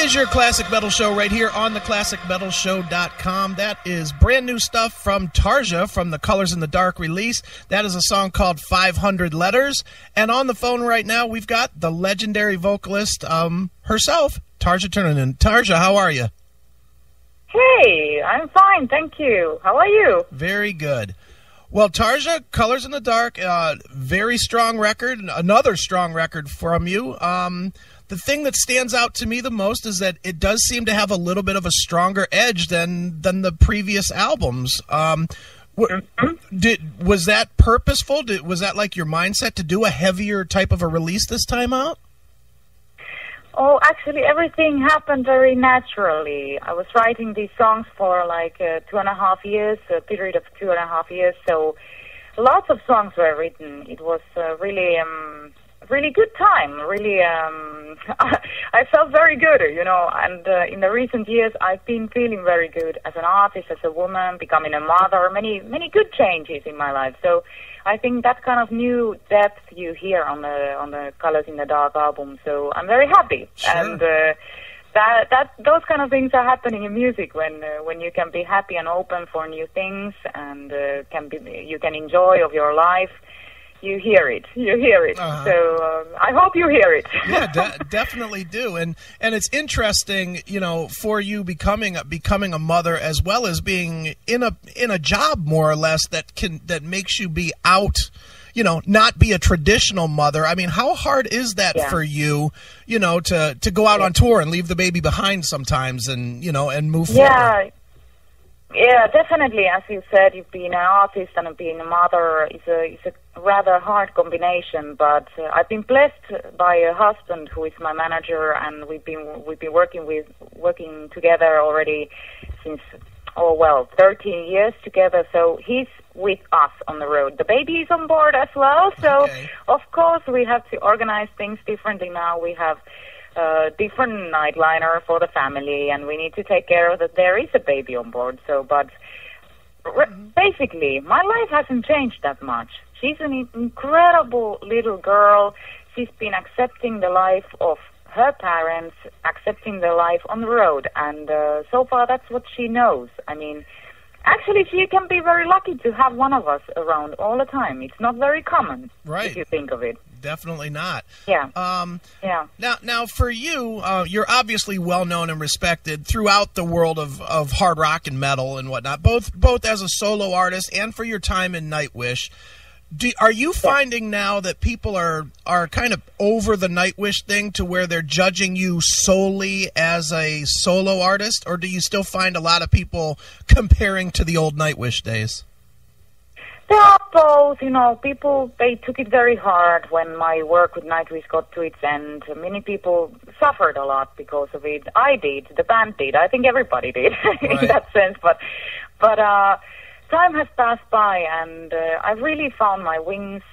is your Classic Metal Show right here on theclassicmetalshow.com. That is brand new stuff from Tarja from the Colors in the Dark release. That is a song called 500 Letters. And on the phone right now, we've got the legendary vocalist herself, Tarja Turunen. Tarja, how are you? Hey, I'm fine, thank you. How are you? Very good. Well, Tarja, Colors in the Dark, very strong record, another strong record from you. The thing that stands out to me the most is that it does seem to have a little bit of a stronger edge than the previous albums. Was that purposeful? Was that like your mindset to do a heavier type of a release this time out? Oh, actually, everything happened very naturally. I was writing these songs for like 2.5 years, a period of 2.5 years, so lots of songs were written. It was really good time. Really, I felt very good, you know, and in the recent years, I've been feeling very good as an artist, as a woman, becoming a mother, many good changes in my life. So I think that kind of new depth you hear on the Colors in the Dark album. So I'm very happy, sure. And those kind of things are happening in music when you can be happy and open for new things, and you can enjoy of your life. You hear it. Uh-huh. So I hope you hear it. Yeah, definitely do. And it's interesting, you know, for you becoming a mother as well as being in a job more or less that makes you be out, you know, not be a traditional mother. I mean, how hard is that for you, you know, to go out on tour and leave the baby behind sometimes and, you know, and move forward? Yeah, definitely. As you said, you've been an artist and being a mother is a rather hard combination. But I've been blessed by a husband who is my manager, and we've been working together already since 13 years together. So he's with us on the road. The baby is on board as well. So Of course we have to organize things differently now. We have different nightliner for the family, and we need to take care of that there is a baby on board. So, but basically, my life hasn't changed that much. She's an incredible little girl. She's been accepting the life of her parents, accepting the life on the road, and so far that's what she knows. I mean, actually, she can be very lucky to have one of us around all the time. It's not very common, right, if you think of it. Definitely not. Yeah. Yeah. Now for you, you're obviously well known and respected throughout the world of hard rock and metal and whatnot, both as a solo artist and for your time in Nightwish. Are you finding now that people are kind of over the Nightwish thing to where they're judging you solely as a solo artist, or do you still find a lot of people comparing to the old Nightwish days? There are both, you know, people, they took it very hard when my work with Nightwish got to its end. Many people suffered a lot because of it. I did, the band did, I think everybody did in that sense, but time has passed by, and I've really found my wings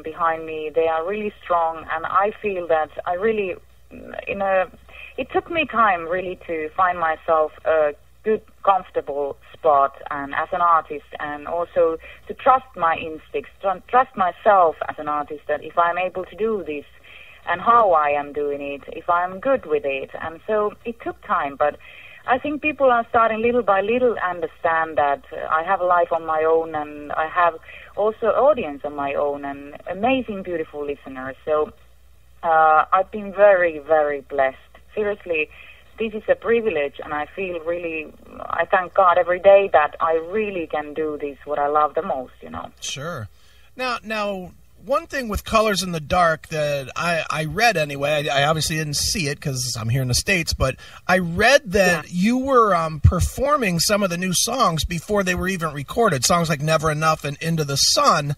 behind me. They are really strong, and I feel that I really, it took me time really to find myself a good, comfortable spot, and as an artist, and also to trust my instincts, trust myself as an artist, that if I'm able to do this and how I am doing it, if I'm good with it. And so it took time, but I think people are starting little by little understand that I have a life on my own, and I have also audience on my own, and amazing, beautiful listeners. So I've been very, very blessed. Seriously, this is a privilege, and I feel really, I thank God every day that I really can do this, what I love the most, you know. Sure. Now, one thing with Colors in the Dark that I read anyway, I obviously didn't see it because I'm here in the States, but I read that you were performing some of the new songs before they were even recorded, songs like Never Enough and Into the Sun.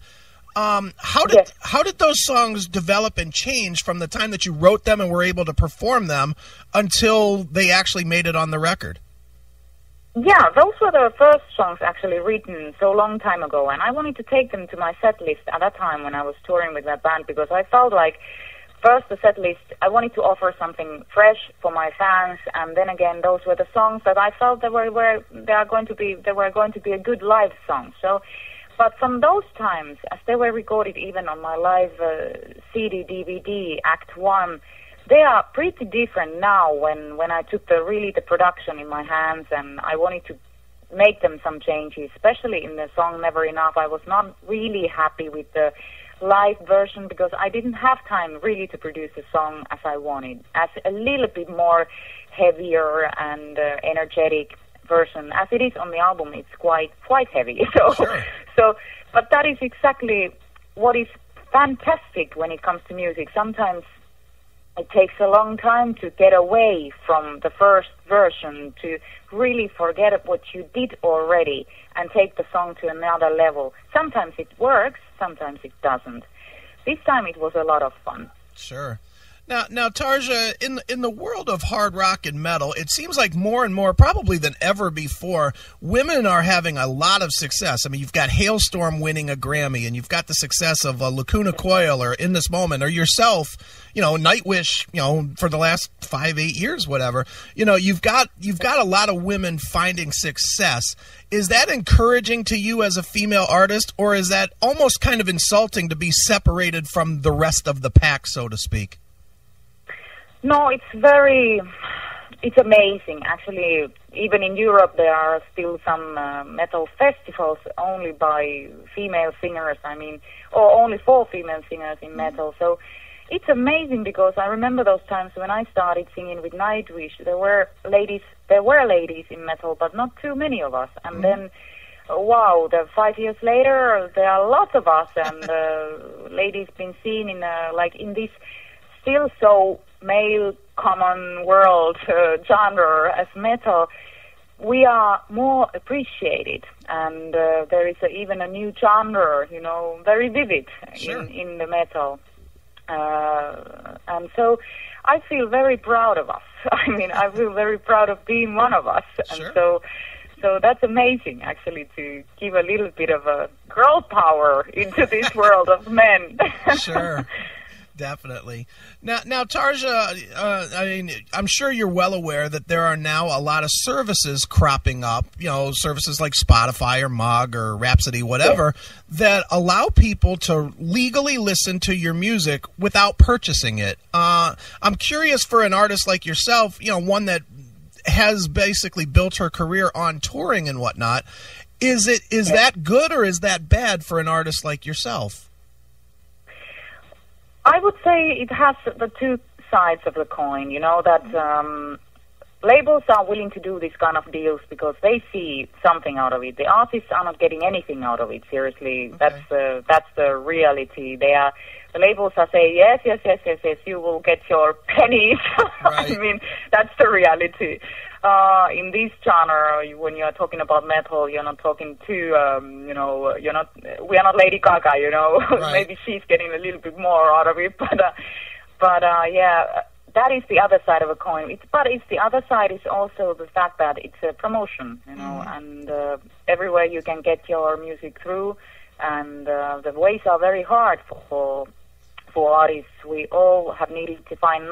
How did those songs develop and change from the time that you wrote them and were able to perform them until they actually made it on the record? Yeah, those were the first songs actually written so long time ago, and I wanted to take them to my set list at that time when I was touring with that band, because I felt like first the set list, I wanted to offer something fresh for my fans, and then again those were the songs that I felt they were going to be a good live song. So, but from those times, as they were recorded even on my live CD, DVD, Act 1, they are pretty different now when I took the production in my hands and I wanted to make them some changes, especially in the song Never Enough. I was not really happy with the live version because I didn't have time really to produce the song as I wanted, as a little bit more heavier and energetic version. As it is on the album, it's quite heavy. But that is exactly what is fantastic when it comes to music. Sometimes it takes a long time to get away from the first version, to really forget what you did already and take the song to another level. Sometimes it works, sometimes it doesn't. This time it was a lot of fun. Sure. Now, Tarja, in the world of hard rock and metal, it seems like more and more, probably than ever before, women are having a lot of success. I mean, you've got Hailstorm winning a Grammy, and you've got the success of Lacuna Coil or In This Moment, or yourself, Nightwish, for the last 5-8 years, whatever. You've got a lot of women finding success. Is that encouraging to you as a female artist, or is that almost kind of insulting to be separated from the rest of the pack, so to speak? No, it's amazing. Actually, even in Europe, there are still some metal festivals only by female singers, or only for female singers in metal. So it's amazing because I remember those times when I started singing with Nightwish. There were ladies in metal, but not too many of us. And then, wow, 5 years later, there are lots of us, and ladies been seen in this still so male common world genre as metal. We are more appreciated, and there is even a new genre, very vivid in the metal. And so I feel very proud of us. I feel very proud of being one of us. Sure. And so that's amazing, actually, to give a little bit of a girl power into this world of men. Sure. Definitely. Now, Tarja, I'm sure you're well aware that there are now a lot of services cropping up, services like Spotify or Mog or Rhapsody, whatever, that allow people to legally listen to your music without purchasing it. I'm curious, for an artist like yourself, one that has basically built her career on touring and whatnot, is that good or is that bad for an artist like yourself? I would say it has the two sides of the coin, that labels are willing to do these kind of deals because they see something out of it. The artists are not getting anything out of it, seriously. Okay. That's the reality. The labels are saying, yes, you will get your pennies. Right. That's the reality. In this genre, when you're talking about metal, you're not talking to, we are not Lady Gaga, Right. Maybe she's getting a little bit more out of it, but that is the other side of a coin. But the other side is also the fact that it's a promotion, and everywhere you can get your music through, and the ways are very hard for artists. We all have needed to find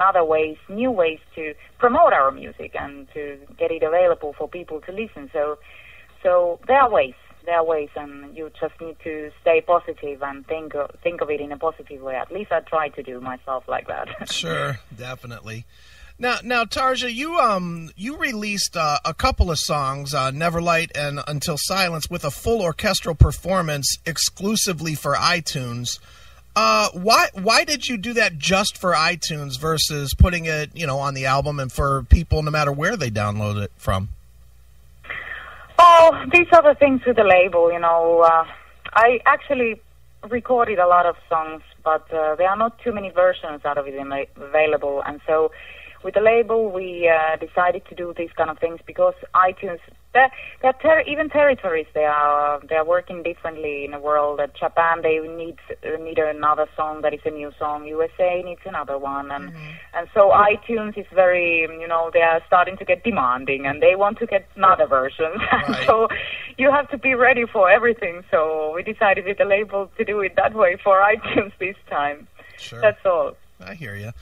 new ways to promote our music and to get it available for people to listen. So there are ways, and you just need to stay positive and think of it in a positive way. At least I try to do myself like that. Sure, definitely. Now, Tarja, you released a couple of songs, Neverlight and Until Silence, with a full orchestral performance exclusively for iTunes. Why did you do that just for iTunes versus putting it, on the album and for people no matter where they download it from? Oh, these are the things with the label, I actually recorded a lot of songs, but there are not too many versions out of it available, and so with the label we decided to do these kind of things because iTunes, even territories, they are working differently in the world. Japan, they need another song that is a new song. USA needs another one, and so iTunes is very, they are starting to get demanding, and they want to get another version. Right. So you have to be ready for everything. So we decided with the label to do it that way for iTunes this time. Sure. That's all. I hear you.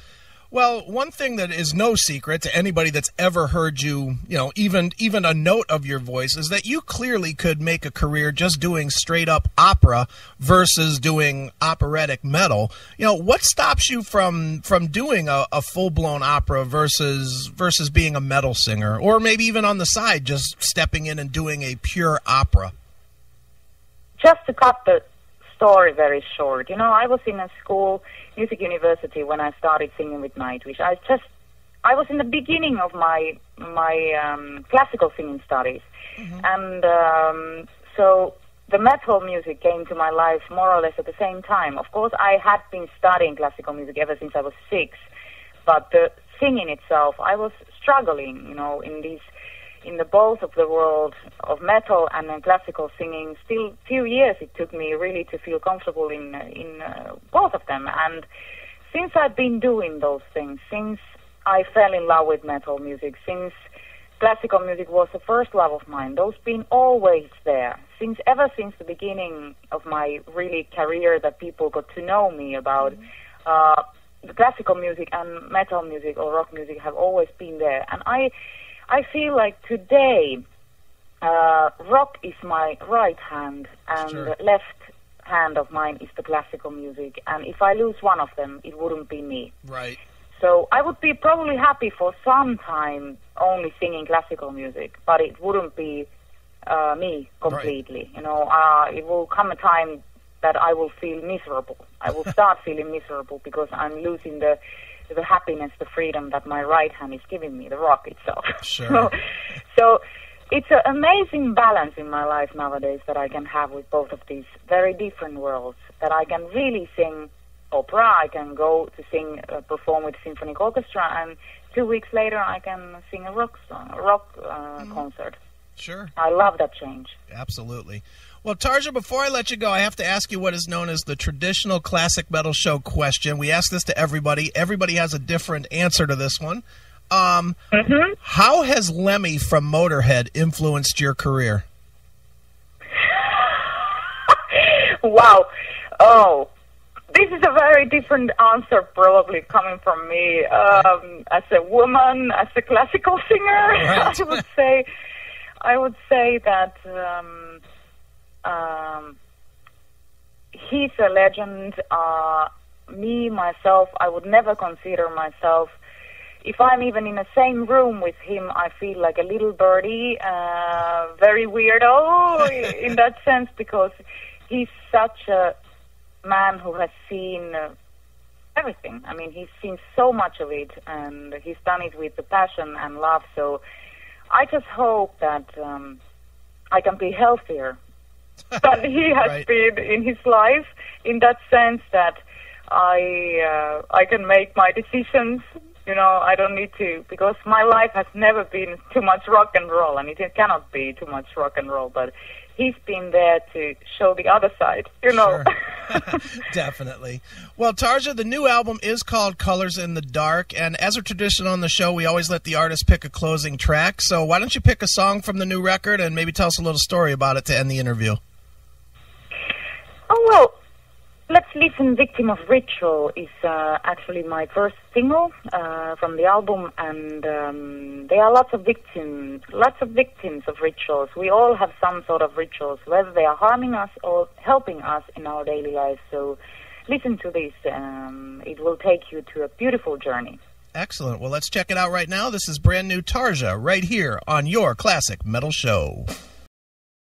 Well, one thing that is no secret to anybody that's ever heard you, even a note of your voice, is that you clearly could make a career just doing straight up opera versus doing operatic metal. What stops you from doing a full blown opera versus being a metal singer, or maybe even on the side, just stepping in and doing a pure opera? Just to cut the story very short, I was in a music university when I started singing with Nightwish. I was in the beginning of my classical singing studies, and so the metal music came to my life more or less at the same time. Of course, I had been studying classical music ever since I was 6, but the singing itself, I was struggling, in the both of the world of metal and then classical singing. Still, few years it took me really to feel comfortable in both of them. And since I've been doing those things, since I fell in love with metal music, since classical music was the first love of mine, those been always there. Ever since the beginning of my really career, that people got to know me about the classical music and metal music or rock music have always been there. And I feel like today, rock is my right hand, and the left hand of mine is the classical music. And if I lose one of them, it wouldn't be me. Right. So I would be probably happy for some time only singing classical music, but it wouldn't be me completely. Right. It will come a time that I will feel miserable. I will start feeling miserable because I'm losing the happiness, the freedom that my right hand is giving me, the rock itself. Sure. So it's an amazing balance in my life nowadays that I can have with both of these very different worlds, that I can really sing opera, I can go to perform with symphonic orchestra, and 2 weeks later I can sing a rock concert. Sure. I love that change. Absolutely. Well, Tarja, before I let you go, I have to ask you what is known as the traditional classic metal show question. We ask this to everybody. Everybody has a different answer to this one. How has Lemmy from Motorhead influenced your career? Wow. Oh, this is a very different answer probably coming from me. As a woman, as a classical singer, right. I would say that he's a legend. Me, myself, I would never consider myself. If I'm even in the same room with him, I feel like a little birdie, very weirdo in that sense, because he's such a man who has seen everything. I mean, he's seen so much of it, and he's done it with the passion and love. So I just hope that I can be healthier than he has right. been in his life, in that sense that I can make my decisions. I don't need to, because my life has never been too much rock and roll, and it cannot be too much rock and roll, but he's been there to show the other side, Sure. Definitely. Well, Tarja, the new album is called Colors in the Dark, and as a tradition on the show, we always let the artist pick a closing track, so why don't you pick a song from the new record and maybe tell us a little story about it to end the interview? Oh, well, let's listen. Victim of Ritual is actually my first single from the album, and there are lots of victims of rituals. We all have some sort of rituals, whether they are harming us or helping us in our daily lives. So listen to this. It will take you to a beautiful journey. Excellent. Well, let's check it out right now. This is brand new Tarja right here on your Classic Metal Show.